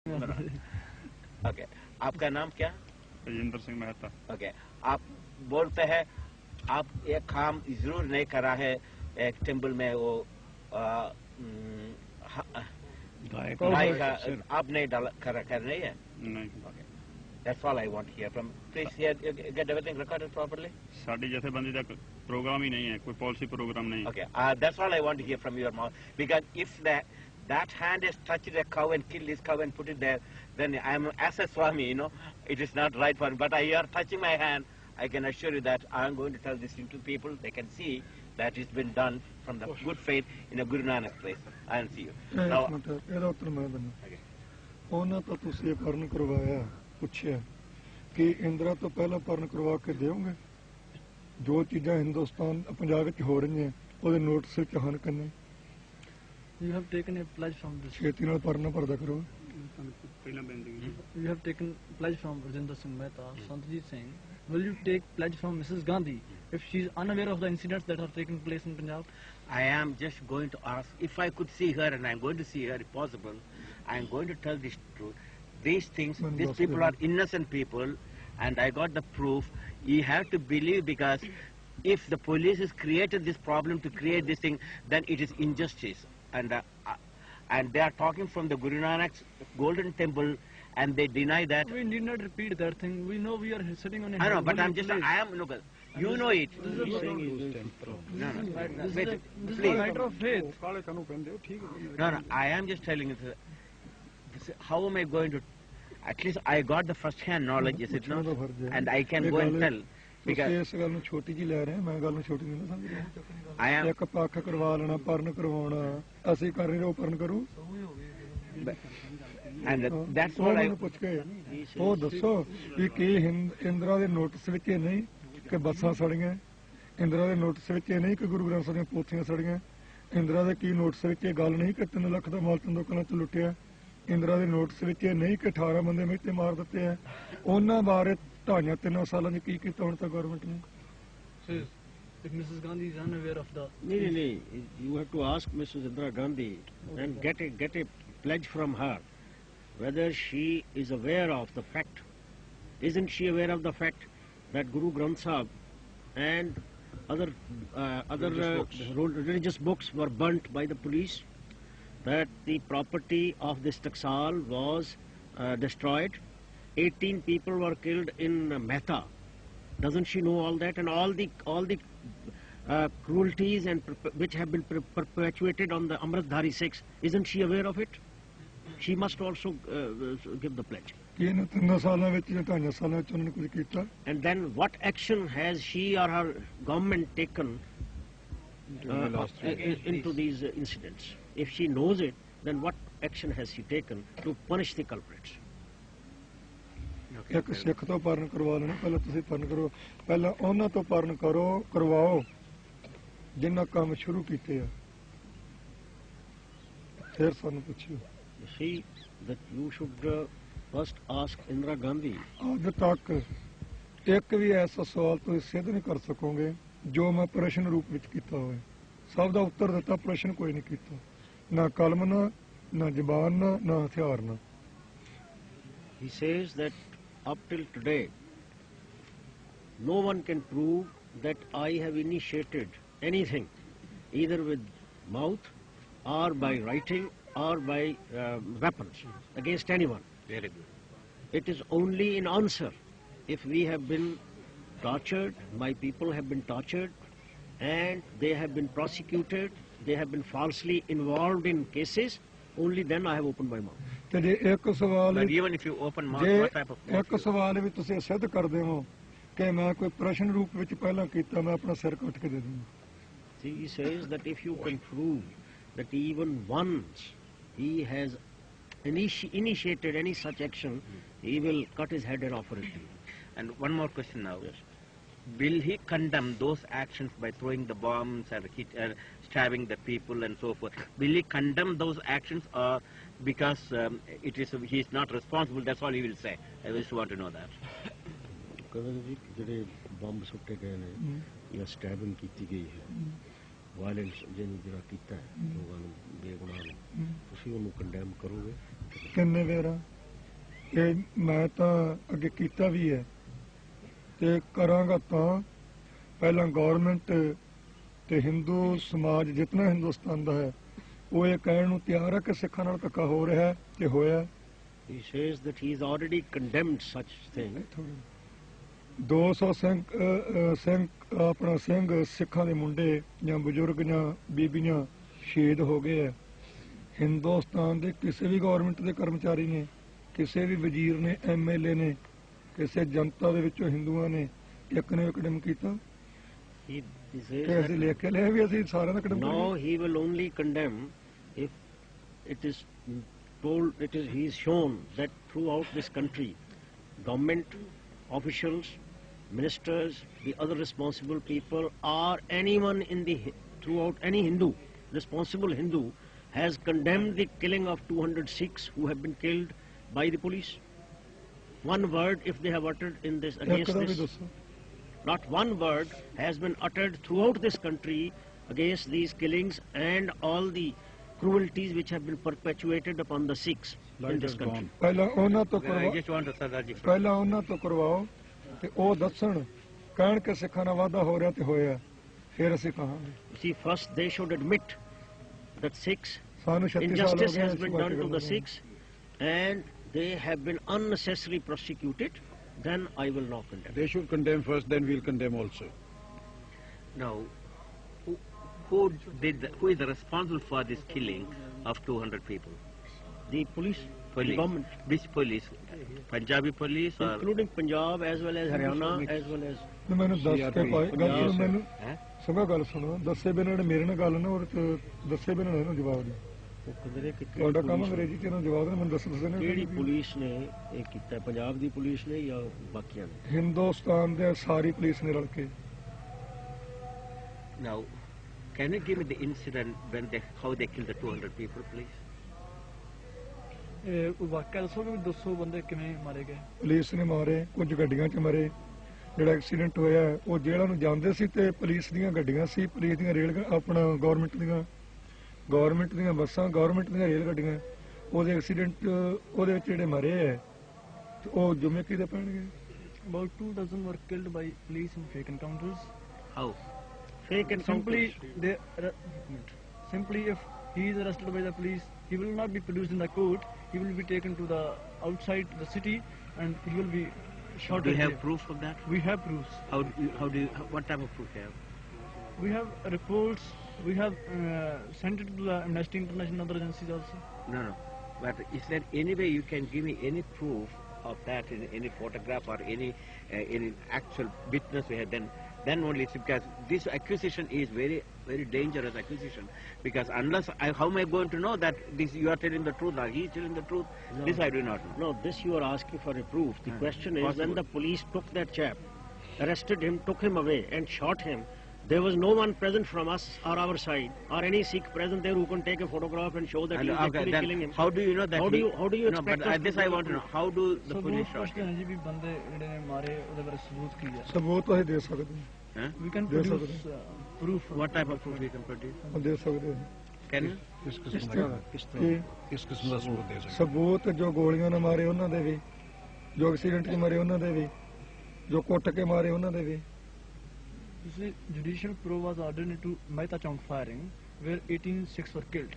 Okay, आपका नाम क्या? राजेंद्र सिंह मेहता। ओके, आप बोलते हैं आप एक काम जरूर नहीं करा है, एक टेम्पल में वो गाय का आप नहीं डाला कर नहीं है? नहीं। Okay. That's all I want to hear from. Please hear, get everything recorded properly. Sari जथेबंदी का प्रोग्राम ही नहीं है, कोई पॉलिसी प्रोग्राम नहीं। Okay, that's all I want to hear from your mouth. Because if that hand has touched a cow and killed this cow and put it there, then I am as a Swami, it is not right for me. But you are touching my hand. I can assure you that I am going to tell this to people. They can see that it's been done from the good faith in a Guru Nanak place. I will see you. Now, okay. ਉਹਨਾਂ ਤੋਂ ਤੁਸੀਂ ਇਹ ਪਰਨ ਕਰਵਾਇਆ, ਪੁੱਛਿਆ ਕਿ ਇੰਦਰਾ ਤੋਂ ਪਹਿਲਾਂ ਪਰਨ ਕਰਵਾ ਕੇ ਦਿਓਗੇ? ਜੋ ਚੀਜ਼ਾਂ ਹਿੰਦੁਸਤਾਨ ਪੰਜਾਬ ਵਿੱਚ ਹੋ ਰਹੀਆਂ ਉਹਦੇ ਨੋਟਿਸ ਵਿੱਚ ਹਨ ਕੰਨੇ? You have taken a pledge from this. ਛੇਤੀ ਨਾਲ ਪਰਨ ਭਰਦਾ ਕਰੋ। ਪਹਿਲਾਂ ਬੇਨਤੀ You have taken pledge from Rajinder Singh Mehta, Sanjit Singh. Will you take pledge from Mrs. Gandhi if she is unaware of the incidents that are taking place in Punjab? I am just going to ask if I could see her, and I am going to see her if possible. I am going to tell this truth. These things, these people are innocent people, and I got the proof. You have to believe, because if the police has created this problem to create this thing, then it is injustice. And they are talking from the Guru Nanak's golden temple, and they deny that. We need not repeat that thing. We know we are sitting on a I know, but I'm place. just, I am, look, you know it. This is Please. a matter of faith. No, I am just telling you, how am I going to, at least I got the first-hand knowledge, is it not? And I can go and tell. ਤੁਸੀਂ ਇਸ ਗੱਲ ਨੂੰ ਛੋਟੀ ਜੀ ਲੈ ਰਹੇ, ਮੈਂ ਗੱਲ ਨੂੰ ਛੋਟੀ ਨਹੀਂ ਸਮਝ ਰਿਹਾ। I am. ਇੱਕ ਪੱਖ ਕਰਵਾ ਲੈਣਾ, ਪਰਨ ਕਰਵਾਉਣਾ, ਅਸੀਂ ਕਰ ਰਹੇ ਉਹ ਪਰਨ ਕਰੂ। And that's what I ਪੁੱਛ ਕੇ ਉਹ ਦੱਸੋ ਵੀ ਕੀ ਇੰਦਰਾ ਦੇ ਨੋਟਿਸ ਵਿੱਚ ਇਹ ਨਹੀਂ ਕਿ ਬੱਸਾਂ ਸੜੀਆਂ, ਇੰਦਰਾ ਦੇ ਨੋਟਿਸ ਵਿੱਚ ਇਹ ਨਹੀਂ ਕਿ ਗੁਰੂ ਗ੍ਰੰਥ ਸਾਹਿਬ ਦੀਆਂ ਪੋਥੀਆਂ ਸੜੀਆਂ, ਇੰਦਰਾ ਦੇ ਕੀ ਨੋਟਿਸ ਵਿੱਚ ਇਹ ਗੱਲ ਨਹੀਂ ਕਿ 3 ਲੱਖ ਦਾ ਮਾਲ ਚੰਦੋਕਲਾਂ ਚ ਲੁੱਟਿਆ, ਇੰਦਰਾ ਦੇ ਨੋਟਿਸ ਵਿੱਚ ਇਹ ਨਹੀਂ ਕਿ 18 ਬੰਦੇ ਮਿੱਤੇ ਮਾਰ ਦਿੱਤੇ ਆ। ਉਹਨਾਂ ਬਾਰੇ 2.5-3 ਸਾਲਾਂ ਚ ਕੀ ਕੀਤਾ ਹੁਣ ਤੱਕ ਗਵਰਨਮੈਂਟ ਨੇ? If Mrs. Gandhi is unaware of the... No, you have to ask Mrs. Indira Gandhi and get a pledge from her whether she is aware of the fact. Isn't she aware of the fact that Guru Granth Sahib and other religious books were burnt by the police, that the property of this Taksal was destroyed, 18 people were killed in Mehta? Doesn't she know all that, and all the cruelties and which have been perpetuated on the Amritdhari Sikhs? Isn't she aware of it? She must also give the pledge. And then what action has she or her government taken into these incidents? If she knows it, then what action has she taken to punish the culprits? ਇੱਕ ਸਿੱਖ ਤੋਂ ਪਰਨ ਕਰਵਾ ਲੈਣਾ, ਪਹਿਲਾਂ ਤੁਸੀਂ ਪਰਨ ਕਰੋ, ਪਹਿਲਾਂ ਉਹਨਾਂ ਤੋਂ ਪਰਨ ਕਰਵਾਓ ਜਿਨ੍ਹਾਂ ਕੰਮ ਸ਼ੁਰੂ ਕੀਤੇ ਆ, ਫਿਰ ਸਾਨੂੰ ਪੁੱਛਿਓ। You see that you should first ask Indira Gandhi. ਅੱਜ ਤੱਕ ਇੱਕ ਵੀ ਐਸਾ ਸਵਾਲ ਤੁਸੀਂ ਸਿੱਧ ਨਹੀਂ ਕਰ ਸਕੋਗੇ ਜੋ ਮੈਂ ਪ੍ਰਸ਼ਨ ਰੂਪ ਵਿੱਚ ਕੀਤਾ ਹੋਵੇ। ਸਭ ਦਾ ਉੱਤਰ ਦਿੱਤਾ, ਪ੍ਰਸ਼ਨ ਕੋਈ ਨਹੀਂ ਕੀਤਾ, ਨਾ ਕਲਮ ਨਾਲ, ਨਾ ਜ਼ਬਾਨ ਨਾਲ, ਨਾ ਹਥਿਆਰ ਨਾਲ। He says that up till today, no one can prove that I have initiated anything, either with mouth or by writing or by weapons against anyone. Very good. It is only in answer. If we have been tortured, my people have been tortured, and they have been prosecuted, they have been falsely involved in cases, only then I have opened my mouth. ਤੇ ਜੇ ਇੱਕ ਸਵਾਲ But even if you open mouth, what type of ਜੇ ਇੱਕ ਸਵਾਲ ਵੀ ਤੁਸੀਂ ਸਿੱਧ ਕਰਦੇ ਹੋ ਕਿ ਮੈਂ ਕੋਈ ਪ੍ਰਸ਼ਨ ਰੂਪ ਵਿੱਚ ਪਹਿਲਾਂ ਕੀਤਾ, ਮੈਂ ਆਪਣਾ ਸਿਰ ਕੱਟ ਕੇ ਦੇ ਦੂੰਗਾ। See, he says that if you can prove that even once he has initiated any such action, he will cut his head and offer it to you. And one more question now. Yes. Will he condemn those actions by throwing the bombs and stabbing the people and so forth? Will he condemn those actions, or because he is not responsible, that's all he will say? I just want to know that. ਜਿਹੜੇ bomb ਸੁੱਟੇ ਗਏ ਨੇ ਜਾਂ ਸਟੈਬਿੰਗ ਕੀਤੀ ਗਈ ਹੈ, violence ਜਿਹੜਾ ਕੀਤਾ ਹੈ ਲੋਕਾਂ ਨੂੰ, ਬੇਗੁਨਾਹ ਨੂੰ, ਤੁਸੀਂ ਉਹਨੂੰ ਕੰਡੈਮ ਕਰੋਗੇ? ਕਿੰਨੇ ਵੇਰਾ ਕਿ ਮੈਂ ਤਾਂ ਅੱਗੇ ਕੀਤਾ ਵੀ ਹੈ ਤੇ ਕਰਾਂਗਾ ਤਾਂ ਪਹਿਲਾਂ ਗਵਰਨਮੈਂਟ ਤੇ ਹਿੰਦੂ ਸਮਾਜ ਜਿਤਨਾ ਹਿੰਦੁਸਤਾਨ ਦਾ ਹੈ ਉਹ ਇਹ ਕਹਿਣ ਨੂੰ ਤਿਆਰ ਹੈ ਕਿ ਸਿੱਖਾਂ ਨਾਲ ਧੱਕਾ ਹੋ ਰਿਹਾ ਹੈ ਤੇ ਹੋਇਆ। He says that he has already condemned such thing. 200 Singh ਆਪਣਾ ਸਿੰਘ ਸਿੱਖਾਂ ਦੇ ਮੁੰਡੇ ਜਾਂ ਬਜ਼ੁਰਗ ਜਾਂ ਬੀਬੀਆਂ ਸ਼ਹੀਦ ਹੋ ਗਏ ਆ। ਹਿੰਦੁਸਤਾਨ ਦੇ ਕਿਸੇ ਵੀ ਗਵਰਨਮੈਂਟ ਦੇ ਕਰਮਚਾਰੀ ਨੇ, ਕਿਸੇ ਵੀ ਵਜ਼ੀਰ ਨੇ, MLA ਨੇ, ਕਿਸੇ ਜਨਤਾ ਦੇ ਵਿੱਚੋਂ ਹਿੰਦੂਆਂ ਨੇ ਇੱਕ ਨੇ ਕਦਮ ਕੀਤਾ He ਤੇ says ਅਸੀਂ ਲਿਖ ਕੇ ਲਿਆ ਵੀ ਅਸੀਂ ਸਾਰਿਆਂ ਦਾ ਕਦਮ no, ਕਰਾਂਗੇ। he will only condemn if it is told, he is shown that throughout this country, government officials, ministers, the other responsible people, or anyone throughout any Hindu, responsible Hindu, has condemned the killing of 200 Sikhs who have been killed by the police. One word, if they have uttered in this ਇੱਕ against the we this, ਦੱਸੋ। not one word has been uttered throughout this country against these killings and all the cruelties which have been perpetuated upon the Sikhs in this country. ਪਹਿਲਾਂ ਉਹਨਾਂ ਤੋਂ I ਕਰਵਾਓ, just want to Sardar ji. ਪਹਿਲਾਂ ਉਹਨਾਂ ਤੋਂ ਕਰਵਾਓ ਤੇ ਉਹ ਦੱਸਣ ਕਹਿਣ ਕਿ ਸਿੱਖਾਂ ਨਾਲ ਵਾਧਾ ਹੋ ਰਿਹਾ ਤੇ ਹੋਇਆ, ਫਿਰ ਅਸੀਂ ਕਹਾਂਗੇ। You see, first they should admit that Sikhs, ਸਾਨੂੰ 36 ਸਾਲ ਹੋ injustice ਗਏ has been done to the ਇਸ Sikhs and they have been unnecessarily prosecuted, then I will not condemn. They should condemn first, then we'll condemn also. Now, who is responsible for this killing of 200 people? The police, the government, Which police? Punjabi police or? including Punjab as well as Haryana as well as ਨੇ ਮੈਨੂੰ ਦੱਸ ਕੇ ਪਾਏ ਗੱਲ ਸੁਣੋ, ਮੈਨੂੰ Huh? ਸੁਣੋ ਗੱਲ ਸੁਣੋ, ਦੱਸੇ ਬਿਨਾਂ ਨੇ ਮੇਰੇ ਨਾਲ ਗੱਲ ਨਾ ਔਰ ਦੱਸੇ ਬਿਨਾਂ ਇਹਨੂੰ ਜਵਾਬ ਦੇ। ਉਹ ਕਹਿੰਦੇ ਕਿ ਤੁਹਾਡਾ ਕੰਮ ਅੰਗਰੇਜ਼ੀ ਚ ਇਹਨੂੰ ਜਵਾਬ ਦੇ, ਮੈਨੂੰ ਦੱਸੋ ਨੇ ਕਿਹੜੀ ਪੁਲਿਸ ਨੇ ਇਹ ਕੀਤਾ, ਪੰਜਾਬ ਦੀ ਪੁਲਿਸ ਨੇ ਜਾਂ ਬਾਕੀਆਂ ਨੇ? ਹਿੰਦੁਸਤਾਨ ਦੇ ਸਾਰੀ ਪੁਲਿਸ ਨੇ ਰਲ ਕੇ। Now, can you give me the incident when how they killed the 200 people, please? ਇਹ ਵਾਕਿਆ ਦੱਸੋਗੇ ਵੀ 200 ਬੰਦੇ ਕਿਵੇਂ ਮਾਰੇ ਗਏ? ਪੁਲਿਸ ਨੇ ਮਾਰੇ, ਕੁਝ ਗੱਡੀਆਂ 'ਚ ਮਰੇ। ਜਿਹੜਾ ਐਕਸੀਡੈਂਟ ਹੋਇਆ ਉਹ ਜੇਲ੍ਹਾਂ ਨੂੰ ਜਾਂਦੇ ਸੀ ਤੇ ਪੁਲਿਸ ਦੀਆਂ ਗੱਡੀਆਂ ਸੀ, ਪੁਲਿਸ ਦੀਆਂ ਰੇਲ ਆਪਣਾ ਗਵਰਨਮੈਂਟ ਦੀਆਂ ਬੱਸਾਂ, ਗਵਰਨਮੈਂਟ ਦੀਆਂ ਰੇਲ ਗੱਡੀਆਂ। ਉਹਦੇ ਐਕਸੀਡੈਂਟ ਉਹਦੇ ਵਿੱਚ ਜਿਹੜੇ ਮਰੇ ਹੈ ਤੇ ਉਹ ਜੁਮੇ ਕਿਹਦੇ ਪੈਣਗੇ? About 2 dozen were killed by police in fake encounters. How? Fake encounters. Simply if he is arrested by the police, he will not be produced in the court. He will be taken to the outside the city and he will be shot. Do you at have there. proof of that? We have proofs. What type of proof you have? We have reports. We have sent it to the Amnesty International and other agencies also. No. But is there any way you can give me any proof of that in any photograph or any actual witness we have? Then only it's because this accusation is very, very dangerous accusation. Because unless how am I going to know that this you are telling the truth or he is telling the truth? No. This I do not know. No, this you are asking for a proof. The question is, when Possible. the police took that chap, arrested him, took him away and shot him, there was no one present from us or our side or any Sikh present there who can take a photograph and show that he is actually then killing him. how do you know that? How do you No, expect but us to this I do want to that? know. How do the police ਸਬੂਤ shot ਪੁੱਛਦੇ him? ਨੇ ਜੀ ਵੀ ਬੰਦੇ ਜਿਹੜੇ ਨੇ ਮਾਰੇ ਉਹਦੇ ਬਾਰੇ ਸਬੂਤ ਕੀ ਹੈ? ਸਬੂਤ ਅਸੀਂ ਦੇ ਸਕਦੇ Huh? We can Yes, produce proof. What type of proof you can produce? ਹਾਂ, ਦੇ ਸਕਦੇ ਹਾਂ। Can you? किस किस्म ਇਸ का ਤਰ੍ਹਾਂ ਕਿ किस किस्म का सबूत दे सकते ਸਬੂਤ ਜੋ ਗੋਲੀਆਂ ਨਾਲ ਮਾਰੇ ਉਹਨਾਂ ਦੇ ਵੀ, ਜੋ ਐਕਸੀਡੈਂਟ 'ਚ ਮਰੇ ਉਹਨਾਂ ਦੇ ਵੀ, ਜੋ ਕੁੱਟ ਕੇ ਮਾਰੇ ਉਹਨਾਂ ਦੇ ਵੀ। You see, judicial probe was ordered into Mehta Chowk firing, where 18 Sikhs were killed.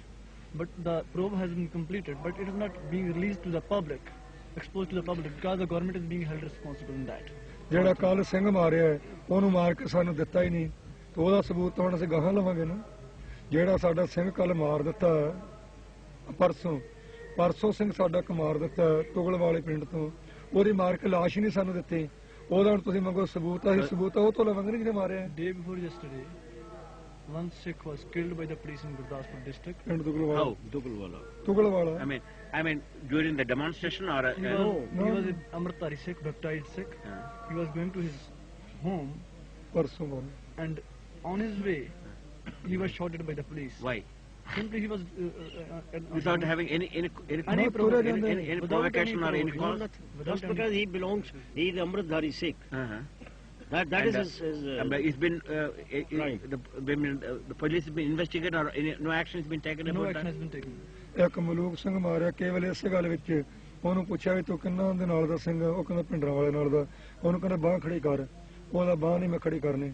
But the probe has been completed, but it is not being released to the public, exposed to the public, because the government is being held responsible in that. ਜਿਹੜਾ ਕੱਲ ਸਿੰਘ ਮਾਰਿਆ ਹੈ, ਉਹਨੂੰ ਮਾਰ ਕੇ ਸਾਨੂੰ ਦਿੱਤਾ ਹੀ ਨਹੀਂ ਤੇ ਉਹਦਾ ਸਬੂਤ ਤਾਂ ਹੁਣ ਅਸੀਂ ਗਾਹਾਂ ਲਵਾਂਗੇ ਨਾ। ਜਿਹੜਾ ਸਾਡਾ ਸਿੰਘ ਕੱਲ ਮਾਰ ਦਿੱਤਾ ਪਰਸੋਂ ਸਿੰਘ ਸਾਡਾ ਮਾਰ ਦਿੱਤਾ ਤੁਗਲ ਵਾਲੇ ਪਿੰਡ ਤੋਂ, ਉਹਦੀ ਮਾਰ ਕੇ ਲਾਸ਼ ਹੀ ਨਹੀਂ ਸਾਨੂੰ ਦਿੱਤੀ। ਉਹਦਾ ਹੁਣ ਤੁਸੀਂ ਮੰਗੋ ਸਬੂਤ, ਅਸੀਂ ਸਬੂਤ ਉਹ ਤੋਂ ਲਵਾਂਗੇ ਨਹੀਂ ਜਿਹਨੇ ਮਾਰਿਆ ਹੈ। Day before yesterday, one Sikh was killed by the police in Gurdaspur district. ਪਿੰਡ ਤੁਗਲਵਾਲਾ। How? ਤੁਗਲਵਾਲਾ। I mean, during the demonstration or? He was an Amritdhari Sikh, baptized Sikh. He was going to his home, ਪਰਸੋਂ ਮਾਰਿਆ। and on his way, he was shot at by the police. Why? Simply he was Without having any Any provocation provocation or any cause? Just because he is Amritdhari Sikh. Uh-huh. That is his It's been Right. the police has been investigated or no action has been taken no about action that? has been taken. ਇੱਕ ਮਲੂਕ ਸਿੰਘ ਮਾਰਿਆ ਕੇਵਲ ਇਸੇ ਗੱਲ ਵਿੱਚ ਉਹਨੂੰ ਪੁੱਛਿਆ ਵੀ ਤੂੰ ਕਿੰਨਾ ਦੇ ਨਾਲ ਦਾ ਸਿੰਘ ਆ? ਉਹ ਕਹਿੰਦਾ ਭਿੰਡਰਾਂ ਵਾਲੇ ਨਾਲ ਦਾ। ਉਹਨੂੰ ਕਹਿੰਦਾ ਬਾਂਹ ਖੜੀ ਕਰ। ਉਹਦਾ ਬਾਂਹ ਨਹੀਂ ਮੈਂ ਖੜੀ ਕਰਨੀ।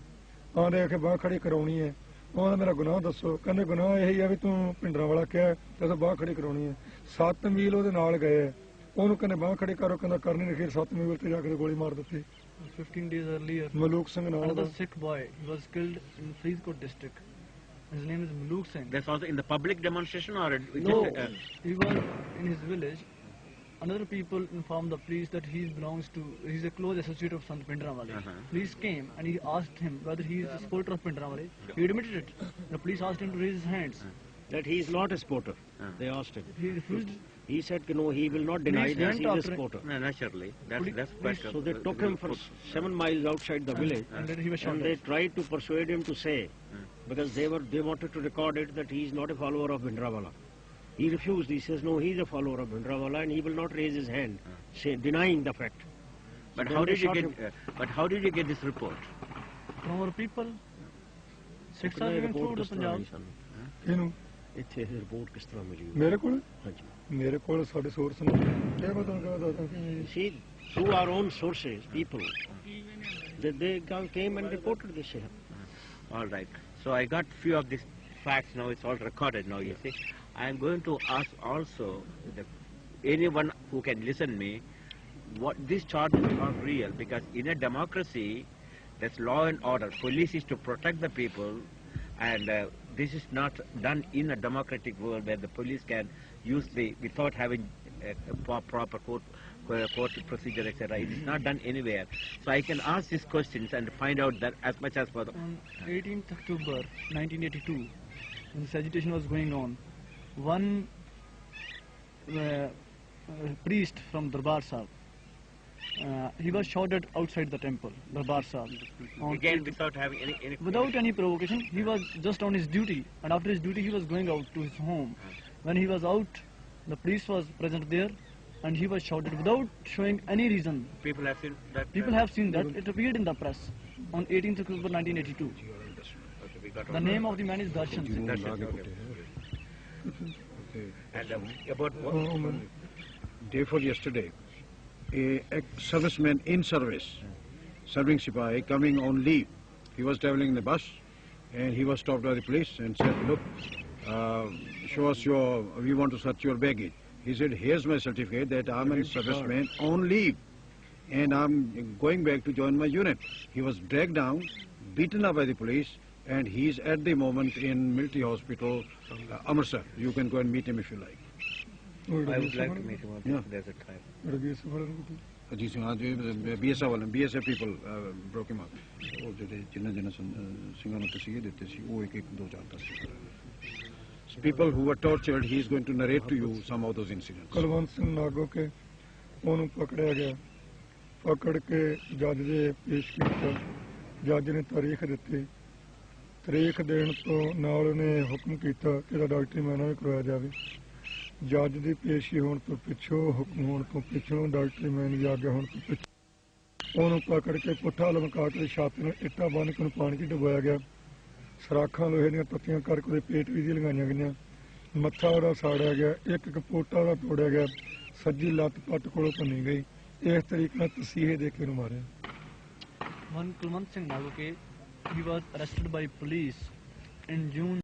ਆਂਦੇ ਆ ਕਿ ਬਾਂਹ ਖੜੀ ਕਰਾਉਣੀ ਹੈ। ਉਹਦਾ ਮੇਰਾ ਗੁਨਾਹ ਦੱਸੋ। ਕਹਿੰਦੇ ਗੁਨਾਹ ਇਹੀ ਆ ਵੀ ਤੂੰ ਭਿੰਡਰਾਂ ਵਾਲਾ ਕਿਹਾ ਤੇ ਤੂੰ ਬਾਂਹ ਖੜੀ ਕਰਾਉਣੀ ਹੈ। 7 ਮੀਲ ਉਹਦੇ ਨਾਲ ਗਏ। ਉਹਨੂੰ ਕਹਿੰਦੇ ਬਾਂਹ ਖੜੀ ਕਰੋ, ਕਹਿੰਦਾ ਕਰਨੀ ਨਹੀਂ। ਫਿਰ 7 ਮੀਲ ਤੇ ਜਾ ਕੇ ਗੋਲੀ ਮਾਰ ਦਿੱਤੀ। 15 days earlier, ਮਲੂਕ ਸਿੰਘ ਨਾਲ another the. Sikh boy, he was killed in Faridkot district. His name is Maluk Singh. That's also in the public demonstration or No, he was in his village. Another people informed the police that he's a close associate of Sant Pindramwale. Police came and he asked him whether he is a supporter of Pindramwale. He admitted it. The police asked him to raise his hands. That he is not a supporter. They asked him. He refused. He said, no, he will not deny Police that went he is a after him. supporter. No, naturally. That's quite So they took him for 7 miles outside the village, And then he was shot and they tried to persuade him to say, because they wanted to record it, that he is not a follower of Bhindranwale. He refused. He says, no, he is a follower of Bhindranwale, and he will not raise his hand, denying the fact. But So how then did they you shot get? But how did you get this report? From our people. Sikhs are ਕਿਹਨੇ living report through the ਕਿਸ ਤਰ੍ਹਾਂ Punjab. ਮਿਲੀ ਸਾਨੂੰ? ਇਹਨੂੰ ਇੱਥੇ ਇਹ report ਕਿਸ ਤਰ੍ਹਾਂ ਮਿਲੀ? ਮੇਰੇ ਕੋਲ ਹਾਂਜੀ। ਮੇਰੇ ਕੋਲ ਸਾਡੇ ਸੋਰਸ ਨੇ ਕਿਹਾ ਪਤਾ ਦੱਸਦਾ See, through our own sources, people, they came and reported this here. All right. So I got few of these facts now. It's all recorded now. You see, I am going to ask also anyone who can listen me what these charges are real, because in a democracy, there's law and order. Police is to protect the people, and this is not done in a democratic world where the police can use without having a proper court procedure, etc. It is not done anywhere. So I can ask these questions and find out that as much as possible. On 18th October 1982, when this agitation was going on, one priest from Darbar Sahib, he was shot at outside the temple, Darbar Sahib. Again, without having any Without any provocation, he was just on his duty, and after his duty he was going out to his home. When he was out, the priest was present there, and he was shouted without showing any reason. people have seen that. People have seen that. It appeared in the press on 18th October 1982. Okay, we got The all name of the man is Darshan Singh. that. That's okay. And about what? Day for yesterday, a serviceman in service, serving Sipahi, coming on leave. He was traveling in the bus, and he was stopped by the police and said, look, show us we want to search your baggage. He said, here's my certificate that I'm a serviceman on leave, and I'm going back to join my unit. He was dragged down, beaten up by the police, and he's at the moment in military hospital, Amritsar. You can go and meet him if you like. I would like to meet him. Yeah. There's a time. ਰਵੀਸ ਵਾਲੇ ਨੂੰ ਕਿਤੇ Ajit Singh, BSF ਵਾਲੇ BSF people broke him up. ਉਹ ਜਿਹੜੇ ਜਿਨ੍ਹਾਂ ਸਿੰਘਾਂ ਨੂੰ ਤਸੀਹੇ ਦਿੱਤੇ ਸੀ ਉਹ ਇੱਕ 2 4 10 people who were tortured. He is going to narrate to you some of those incidents. Kulwant Singh ਨਾਗੋ ਕੇ ਉਹਨੂੰ ਪਕੜਿਆ ਗਿਆ। ਪਕੜ ਕੇ ਜੱਜ ਦੇ ਪੇਸ਼ ਕੀਤਾ। ਜੱਜ ਨੇ ਤਾਰੀਖ ਦਿੱਤੀ। ਤਾਰੀਖ ਦੇਣ ਤੋਂ ਨਾਲ ਉਹਨੇ ਹੁਕਮ ਕੀਤਾ ਕਿ ਇਹਦਾ ਡਾਕਟਰੀ ਮਾਇਨਾ ਵੀ ਕਰਵਾਇਆ ਜਾਵੇ। ਜੱਜ ਦੀ ਪੇਸ਼ੀ ਹੋਣ ਤੋਂ ਪਿੱਛੋਂ, ਹੁਕਮ ਹੋਣ ਤੋਂ ਪਿੱਛੋਂ, ਡਾਕਟਰੀ ਮੈਨ ਦੀ ਆਗਿਆ ਹੋਣ ਤੋਂ ਪਿੱਛੋਂ ਉਹਨੂੰ ਪਕੜ ਕੇ ਪੁੱਠਾ ਲਮਕਾ ਕੇ ਛਾਤੀ ਨੂੰ ਇੱਟਾਂ ਬੰਨ੍ਹ ਕੇ ਉਹਨੂੰ ਪਾਣੀ 'ਚ ਡੁਬੋਇਆ ਗਿਆ। ਸਰਾਖਾਂ ਲੋਹੇ ਦੀਆਂ ਤੱਤੀਆਂ ਕਰਕੇ ਉਹਦੇ ਪੇਟ ਵੀ ਦੀ ਲਗਾਈਆਂ ਗਈਆਂ। ਮੱਥਾ ਉਹਦਾ ਸਾੜਿਆ ਗਿਆ। ਇੱਕ ਕਪੋਟਾ ਉਹਦਾ ਤੋੜਿਆ ਗਿਆ। ਸੱਜੀ ਲੱਤ ਪੱਟ ਕੋਲੋਂ ਭੰਨੀ ਗਈ। ਇਸ ਤਰੀਕੇ ਨਾਲ ਤਸੀਹੇ ਦੇ ਕੇ ਉਹਨੂੰ ਮਾਰਿਆ। One Kulwant Singh Nagoke, he was arrested by police in June